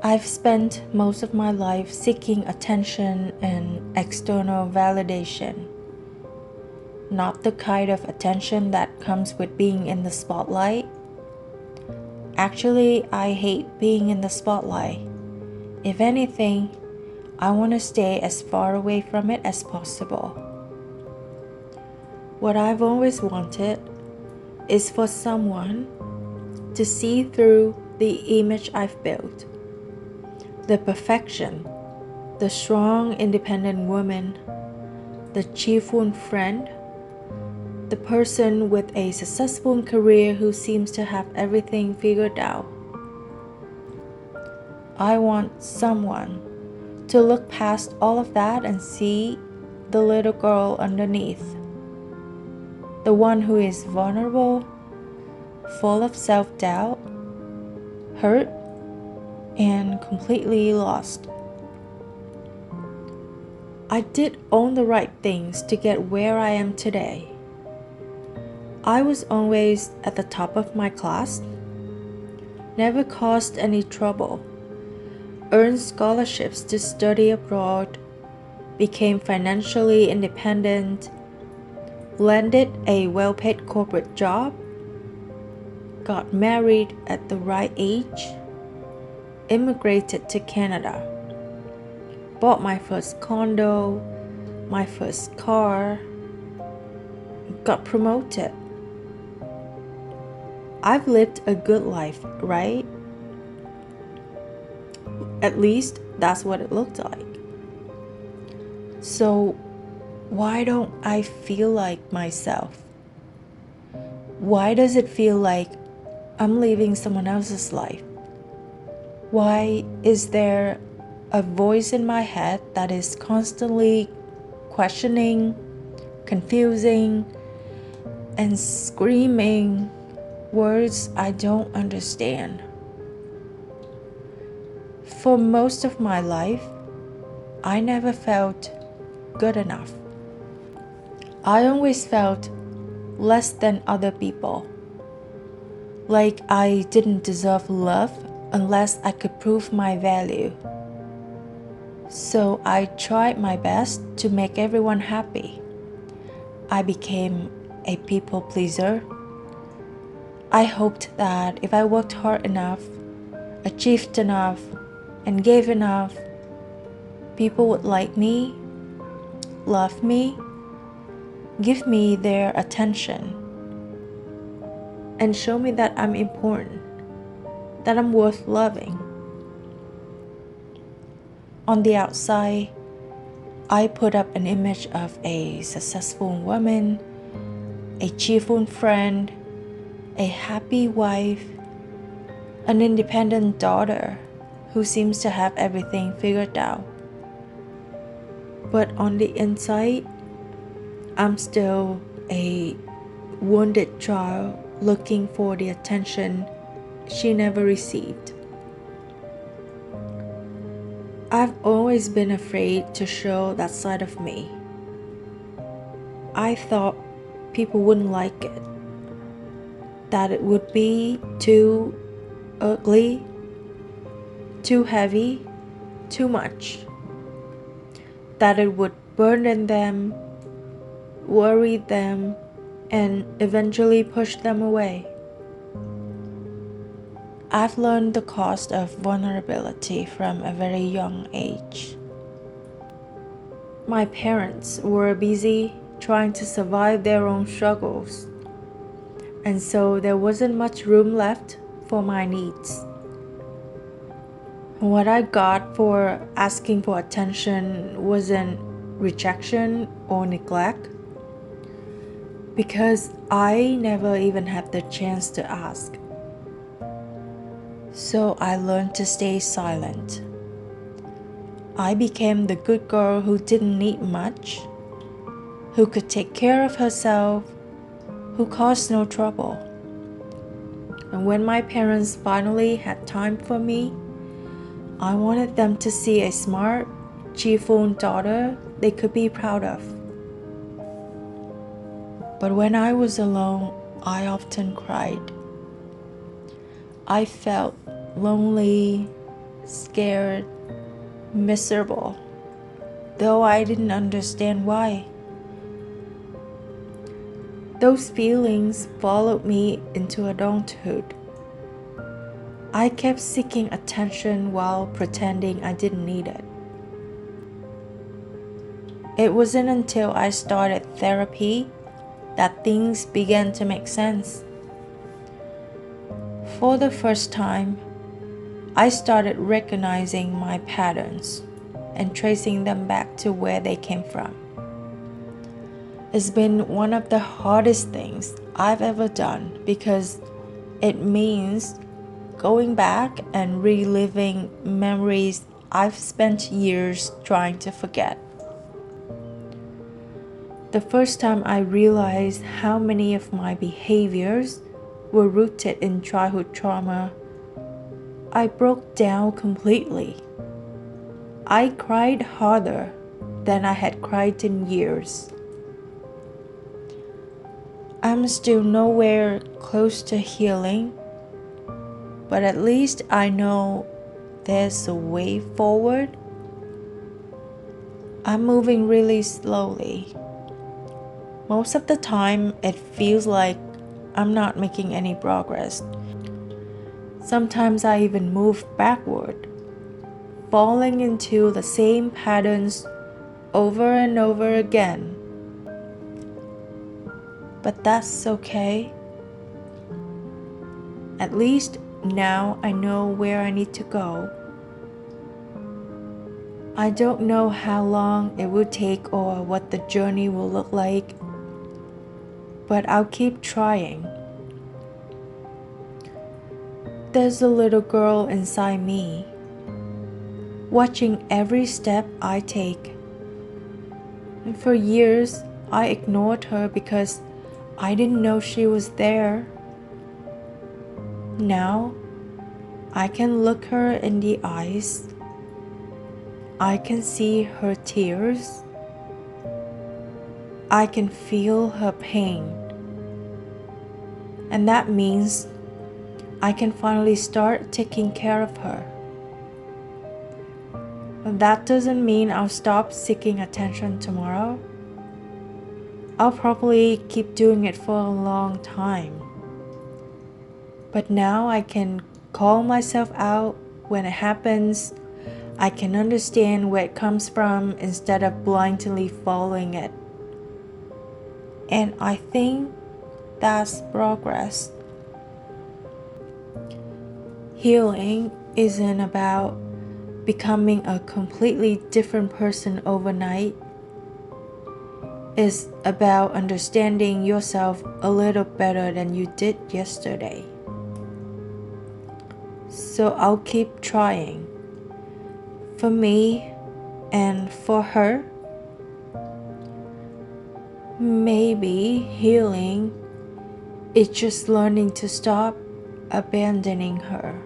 I've spent most of my life seeking attention and external validation, not the kind of attention that comes with being in the spotlight. Actually, I hate being in the spotlight. If anything, I want to stay as far away from it as possible. What I've always wanted is for someone to see through the image I've built. The perfection, the strong, independent woman, the cheerful friend, the person with a successful career who seems to have everything figured out. I want someone to look past all of that and see the little girl underneath. The one who is vulnerable, full of self-doubt, hurt, and completely lost. I did all the right things to get where I am today. I was always at the top of my class, never caused any trouble, earned scholarships to study abroad, became financially independent, landed a well-paid corporate job, got married at the right age, immigrated to Canada, bought my first condo, my first car, got promoted. I've lived a good life, right? At least that's what it looked like. So why don't I feel like myself? Why does it feel like I'm living someone else's life? Why is there a voice in my head that is constantly questioning, confusing, and screaming words I don't understand? For most of my life, I never felt good enough. I always felt less than other people, like I didn't deserve love unless I could prove my value. So I tried my best to make everyone happy. I became a people pleaser. I hoped that if I worked hard enough, achieved enough, and gave enough, people would like me, love me, give me their attention, and show me that I'm important, that I'm worth loving. On the outside, I put up an image of a successful woman, a cheerful friend, a happy wife, an independent daughter who seems to have everything figured out. But on the inside, I'm still a wounded child looking for the attention she never received. I've always been afraid to show that side of me. I thought people wouldn't like it, that it would be too ugly, too heavy, too much, that it would burden them, worry them, and eventually push them away. I've learned the cost of vulnerability from a very young age. My parents were busy trying to survive their own struggles, and so there wasn't much room left for my needs. What I got for asking for attention wasn't rejection or neglect, because I never even had the chance to ask. So I learned to stay silent. I became the good girl who didn't need much, who could take care of herself, who caused no trouble. And when my parents finally had time for me, I wanted them to see a smart, cheerful daughter they could be proud of. But when I was alone, I often cried. I felt lonely, scared, miserable, though I didn't understand why. Those feelings followed me into adulthood. I kept seeking attention while pretending I didn't need it. It wasn't until I started therapy that things began to make sense. For the first time, I started recognizing my patterns and tracing them back to where they came from. It's been one of the hardest things I've ever done because it means going back and reliving memories I've spent years trying to forget. The first time I realized how many of my behaviors were rooted in childhood trauma, I broke down completely. I cried harder than I had cried in years. I'm still nowhere close to healing, but at least I know there's a way forward. I'm moving really slowly. Most of the time, it feels like I'm not making any progress. Sometimes I even move backward, falling into the same patterns over and over again. But that's okay. At least now I know where I need to go. I don't know how long it will take or what the journey will look like, but I'll keep trying. There's a little girl inside me, watching every step I take. And for years, I ignored her because I didn't know she was there. Now, I can look her in the eyes. I can see her tears. I can feel her pain. And that means I can finally start taking care of her. But that doesn't mean I'll stop seeking attention tomorrow. I'll probably keep doing it for a long time. But now I can call myself out when it happens. I can understand where it comes from instead of blindly following it. And I think that's progress. Healing isn't about becoming a completely different person overnight. It's about understanding yourself a little better than you did yesterday. So I'll keep trying. For me and for her. Maybe healing is just learning to stop abandoning her.